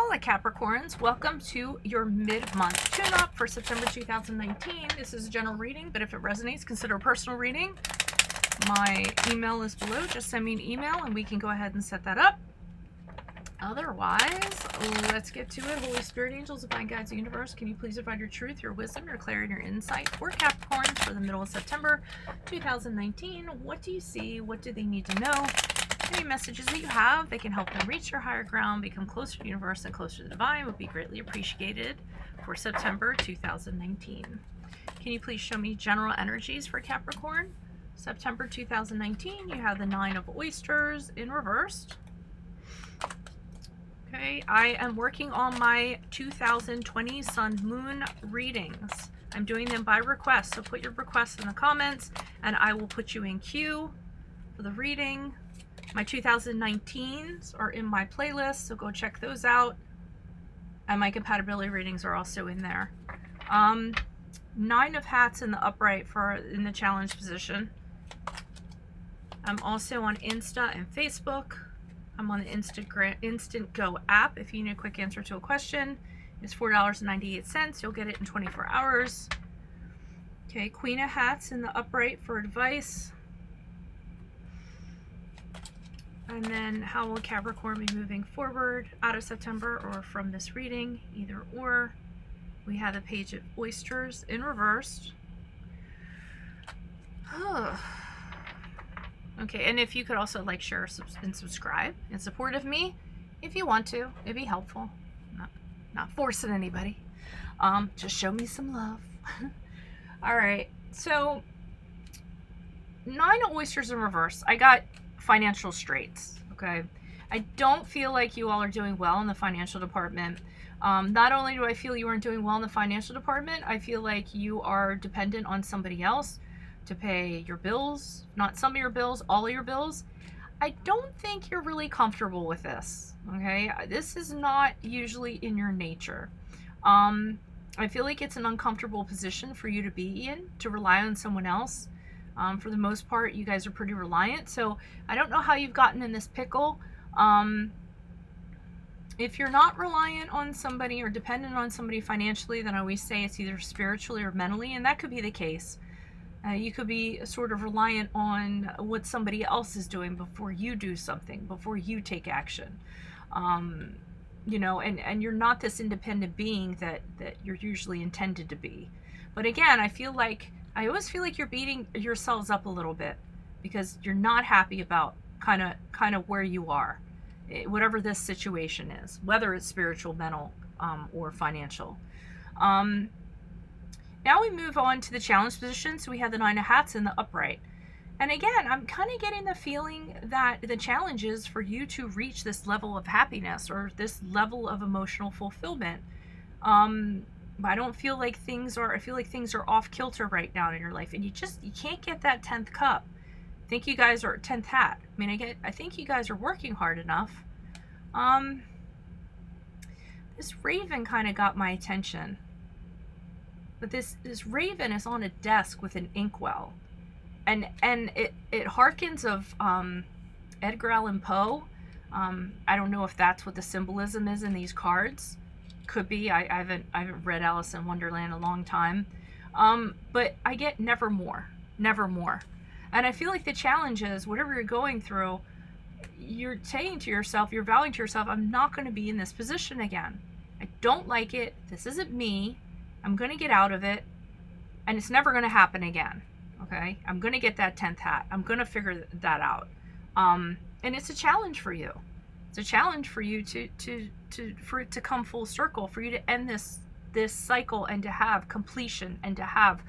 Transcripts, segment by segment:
Hola Capricorns, welcome to your mid-month tune-up for September 2019. This is a general reading, but if it resonates, consider a personal reading. My email is below. Just send me an email and we can go ahead and set that up. Otherwise, let's get to it. Holy Spirit, angels, divine guides, the universe, can you please provide your truth, your wisdom, your clarity, your insight for Capricorns for the middle of September 2019? What do you see? What do they need to know? Any messages that you have that can help them reach their higher ground, become closer to the universe and closer to the divine would be greatly appreciated for September 2019. Can you please show me general energies for Capricorn? September 2019, you have the 9 of oysters in reversed. Okay, I am working on my 2020 Sun Moon readings. I'm doing them by request, so put your requests in the comments and I will put you in queue for the reading. My 2019s are in my playlist, so go check those out. And my compatibility readings are also in there. 9 of hats in the upright in the challenge position. I'm also on Insta and Facebook. I'm on the Instant Go app. If you need a quick answer to a question, it's $4.98. You'll get it in 24 hours. Okay, Queen of Hats in the upright for advice. And then how will Capricorn be moving forward out of September or from this reading? Either or. We have the Page of Oysters in reversed. Okay, and if you could also like, share, and subscribe in support of me, if you want to, it'd be helpful. Not forcing anybody. Just show me some love. All right, so 9 of oysters in reverse. I got financial straits. Okay, I don't feel like you all are doing well in the financial department. Not only do I feel you aren't doing well in the financial department, I feel like you are dependent on somebody else to pay your bills, not some of your bills, all of your bills. I don't think you're really comfortable with this. Okay, this is not usually in your nature. I feel like it's an uncomfortable position for you to be in, to rely on someone else. For the most part, you guys are pretty reliant. So I don't know how you've gotten in this pickle. If you're not reliant on somebody or dependent on somebody financially, then I always say it's either spiritually or mentally, and that could be the case. You could be sort of reliant on what somebody else is doing before you do something, before you take action. You know, and you're not this independent being that you're usually intended to be. But again, I always feel like you're beating yourselves up a little bit because you're not happy about kind of where you are, whatever this situation is, whether it's spiritual, mental, or financial. Now we move on to the challenge position. So we have the 9 of hats in the upright. And again, I'm kind of getting the feeling that the challenge is for you to reach this level of happiness or this level of emotional fulfillment. I don't feel like I feel like things are off kilter right now in your life, and you can't get that 10th cup. I think you guys are 10th hat. I think you guys are working hard enough. This raven kind of got my attention, but this raven is on a desk with an inkwell, and it harkens of Edgar Allan Poe. I don't know if that's what the symbolism is in these cards. Could be. I haven't read Alice in Wonderland in a long time, but I get nevermore, and I feel like the challenge is whatever you're going through, you're saying to yourself, you're vowing to yourself, I'm not going to be in this position again. I don't like it. This isn't me. I'm going to get out of it, and it's never going to happen again. Okay, I'm going to get that 10th hat. I'm going to figure that out, and it's a challenge for you. It's a challenge for you for it to come full circle, for you to end this cycle and to have completion and to have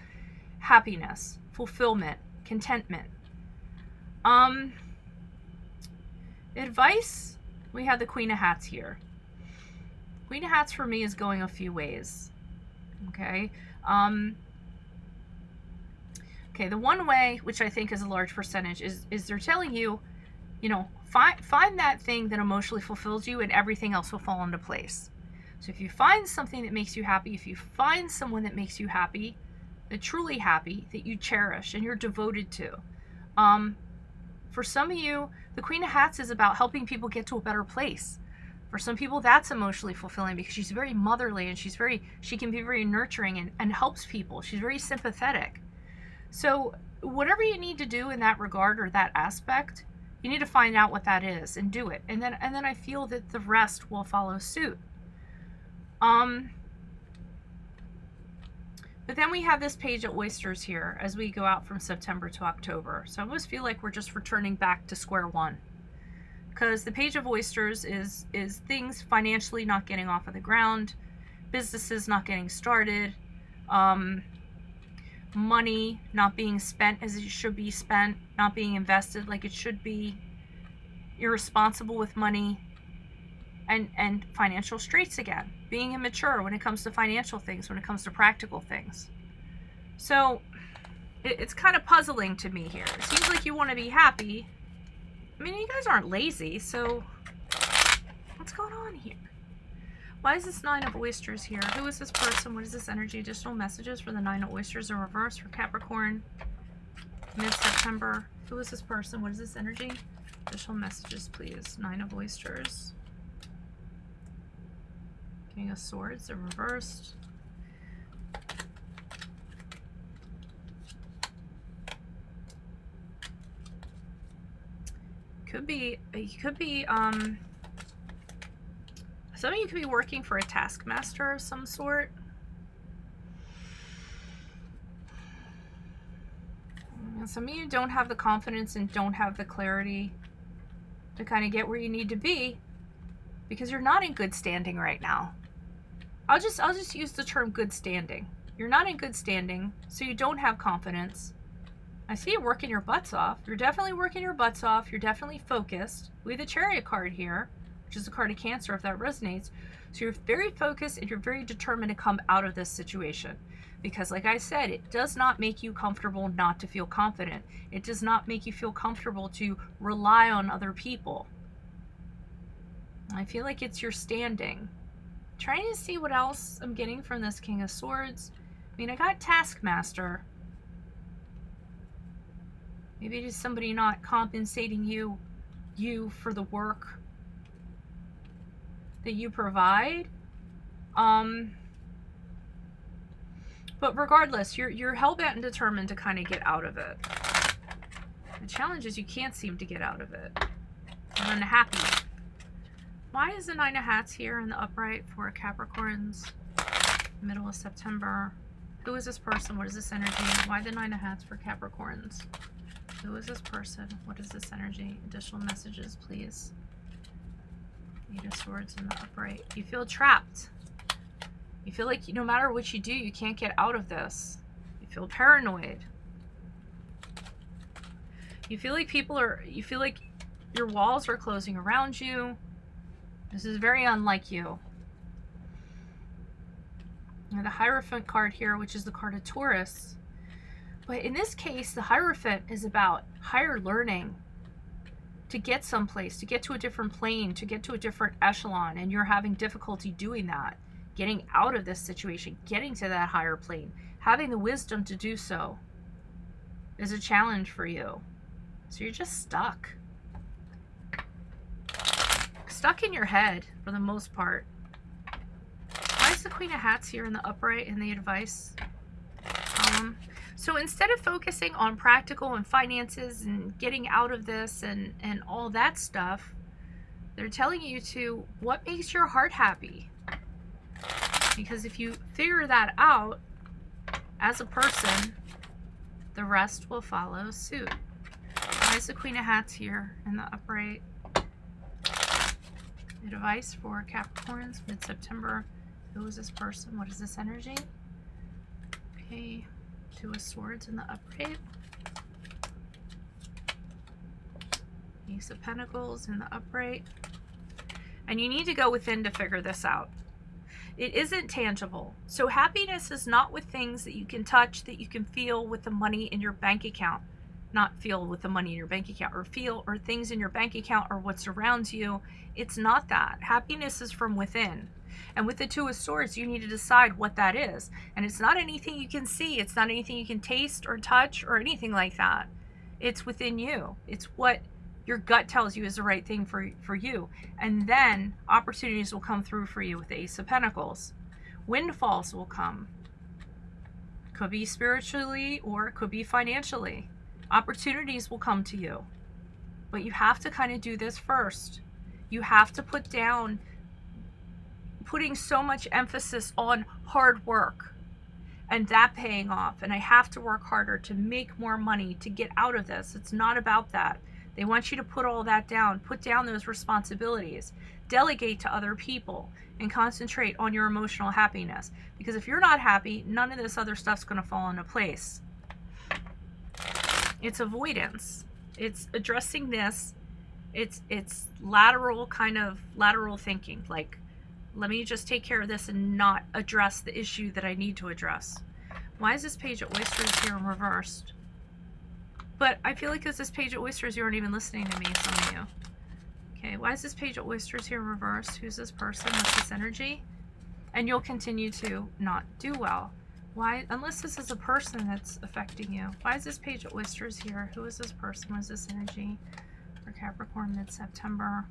happiness, fulfillment, contentment. Advice, we have the Queen of Hats here. Queen of Hats for me is going a few ways. Okay. Okay, the one way, which I think is a large percentage, is they're telling you, find that thing that emotionally fulfills you and everything else will fall into place. So if you find something that makes you happy, if you find someone that makes you happy, truly happy, that you cherish and you're devoted to. For some of you, the Queen of Hats is about helping people get to a better place. For some people, that's emotionally fulfilling because she's very motherly and she can be very nurturing and helps people. She's very sympathetic. So whatever you need to do in that regard or that aspect, you need to find out what that is and do it. And then I feel that the rest will follow suit. But then we have this page of oysters here as we go out from September to October. So I almost feel like we're just returning back to square one. Because the page of oysters is things financially not getting off of the ground, businesses not getting started, money not being spent as it should be spent, not being invested like it should be, irresponsible with money, and financial straits again. Being immature when it comes to financial things, when it comes to practical things. So it's kind of puzzling to me here. It seems like you want to be happy. I mean, you guys aren't lazy, so what's going on here? Why is this 9 of oysters here? Who is this person? What is this energy? Additional messages for the 9 of oysters in reverse for Capricorn, mid-September. Who is this person? What is this energy? Additional messages, please. 9 of oysters. King of Swords in reversed. Some of you could be working for a taskmaster of some sort. And some of you don't have the confidence and don't have the clarity to kind of get where you need to be because you're not in good standing right now. I'll just use the term good standing. You're not in good standing, so you don't have confidence. I see you working your butts off. You're definitely working your butts off. You're definitely focused. We have the Chariot card here, which is a card of Cancer if that resonates. So you're very focused and you're very determined to come out of this situation. Because like I said, it does not make you comfortable not to feel confident. It does not make you feel comfortable to rely on other people. I feel like it's your standing. Trying to see what else I'm getting from this King of Swords. I mean, I got Taskmaster. Maybe it is somebody not compensating you for the work that you provide. But regardless, you're hell-bent and determined to kind of get out of it. The challenge is you can't seem to get out of it. I'm unhappy. Why is the 9 of Hats here in the upright for Capricorns? Middle of September. Who is this person? What is this energy? Why the 9 of Hats for Capricorns? Who is this person? What is this energy? Additional messages, please. 8 of Swords in the upright. You feel trapped. You feel like no matter what you do, you can't get out of this. You feel paranoid. You feel like you feel like your walls are closing around you. This is very unlike you. And the Hierophant card here, which is the card of Taurus. But in this case, the Hierophant is about higher learning, to get someplace, to get to a different plane, to get to a different echelon, and you're having difficulty doing that. Getting out of this situation, getting to that higher plane, having the wisdom to do so is a challenge for you. So you're just stuck. Stuck in your head for the most part. Why is the Queen of Hats here in the upright in the advice? So instead of focusing on practical and finances and getting out of this and all that stuff, they're telling you to what makes your heart happy. Because if you figure that out as a person, the rest will follow suit. Why is the Queen of Hats here in the upright? Advice for Capricorns, mid-September. Who is this person? What is this energy? Okay, 2 of Swords in the upright. Ace of Pentacles in the upright. And you need to go within to figure this out. It isn't tangible. So happiness is not with things that you can touch, that you can feel with the money in your bank account. Not feel with the money in your bank account, or feel, or things in your bank account, or what surrounds you. It's not that. Happiness is from within. And with the 2 of Swords, you need to decide what that is. And it's not anything you can see. It's not anything you can taste or touch or anything like that. It's within you. It's what your gut tells you is the right thing for you. And then opportunities will come through for you with the Ace of Pentacles. Windfalls will come. Could be spiritually or it could be financially. Opportunities will come to you. But you have to kind of do this first. You have to put down putting so much emphasis on hard work and that paying off. And I have to work harder to make more money to get out of this. It's not about that. They want you to put all that down, put down those responsibilities, delegate to other people, and concentrate on your emotional happiness. Because if you're not happy, none of this other stuff's going to fall into place. It's avoidance. It's addressing this. It's lateral thinking. Like, let me just take care of this and not address the issue that I need to address. Why is this Page of Oysters here in reversed? But I feel like because this Page of Oysters, you aren't even listening to me, some of you. Okay, why is this Page of Oysters here in reverse? Who's this person? What's this energy? And you'll continue to not do well. Why? Unless this is a person that's affecting you. Why is this Page of Oysters here? Who is this person? What is this energy for Capricorn mid-September?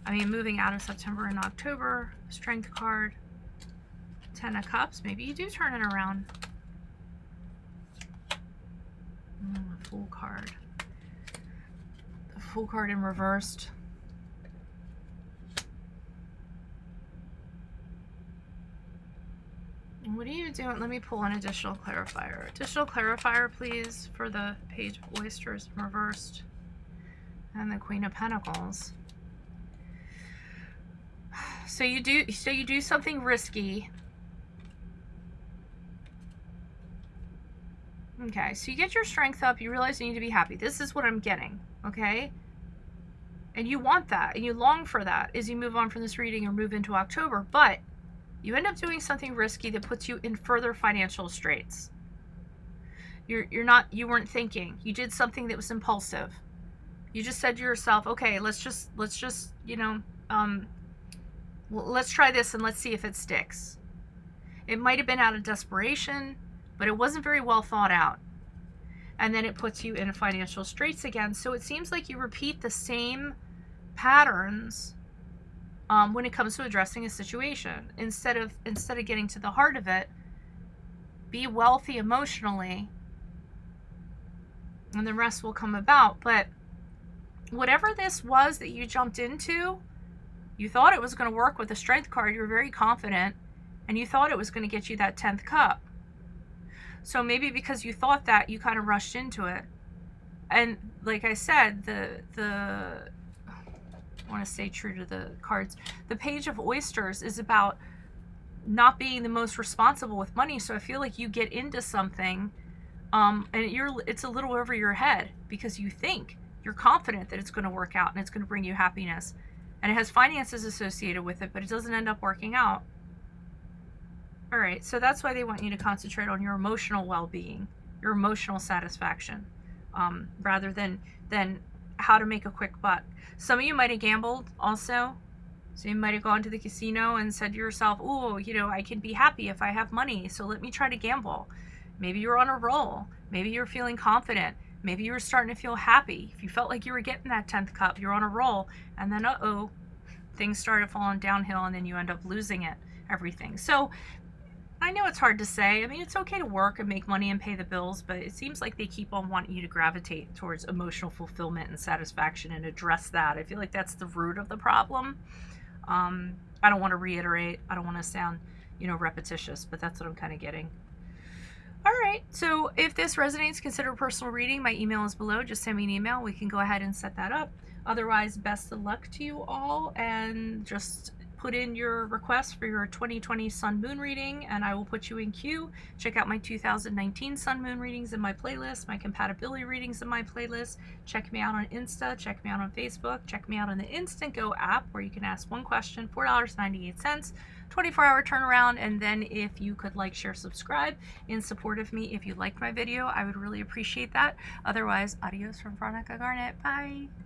I mean, moving out of September and October. Strength card. 10 of Cups. Maybe you do turn it around. Fool card. The Fool card in reversed. What are you doing? Let me pull an additional clarifier. Additional clarifier, please, for the Page of Oysters in reversed. And the Queen of Pentacles. So you do something risky. Okay, so you get your strength up, you realize you need to be happy. This is what I'm getting, okay? And you want that, and you long for that as you move on from this reading or move into October, but you end up doing something risky that puts you in further financial straits. You weren't thinking. You did something that was impulsive. You just said to yourself, okay, let's just, you know, let's try this and let's see if it sticks. It might have been out of desperation, but it wasn't very well thought out. And then it puts you in financial straits again. So it seems like you repeat the same patterns when it comes to addressing a situation. Instead of getting to the heart of it, be wealthy emotionally, and the rest will come about. But whatever this was that you jumped into, you thought it was going to work with the Strength card. You were very confident, and you thought it was going to get you that 10th cup. So maybe because you thought that, you kind of rushed into it. And like I said, I want to stay true to the cards. The Page of Oysters is about not being the most responsible with money. So I feel like you get into something, and it's a little over your head because you're confident that it's going to work out and it's going to bring you happiness. And it has finances associated with it, but it doesn't end up working out. All right, so that's why they want you to concentrate on your emotional well-being, your emotional satisfaction, rather than how to make a quick buck. Some of you might have gambled also. So you might have gone to the casino and said to yourself, oh, you know, I can be happy if I have money, so let me try to gamble. Maybe you're on a roll. Maybe you're feeling confident. Maybe you were starting to feel happy. If you felt like you were getting that 10th cup, you're on a roll, and then, things started falling downhill, and then you end up losing everything. So I know it's hard to say. I mean, it's okay to work and make money and pay the bills, but it seems like they keep on wanting you to gravitate towards emotional fulfillment and satisfaction and address that. I feel like that's the root of the problem. I don't want to reiterate. I don't want to sound, repetitious, but that's what I'm kind of getting. All right. So if this resonates, consider a personal reading. My email is below. Just send me an email. We can go ahead and set that up. Otherwise, best of luck to you all, and just put in your request for your 2020 Sun Moon reading, and I will put you in queue. Check out my 2019 Sun Moon readings in my playlist, my compatibility readings in my playlist. Check me out on Insta, check me out on Facebook, check me out on the Instant Go app, where you can ask one question, $4.98, 24-hour turnaround. And then if you could like, share, subscribe in support of me if you liked my video, I would really appreciate that. Otherwise, adios from Veronica Garnet. Bye.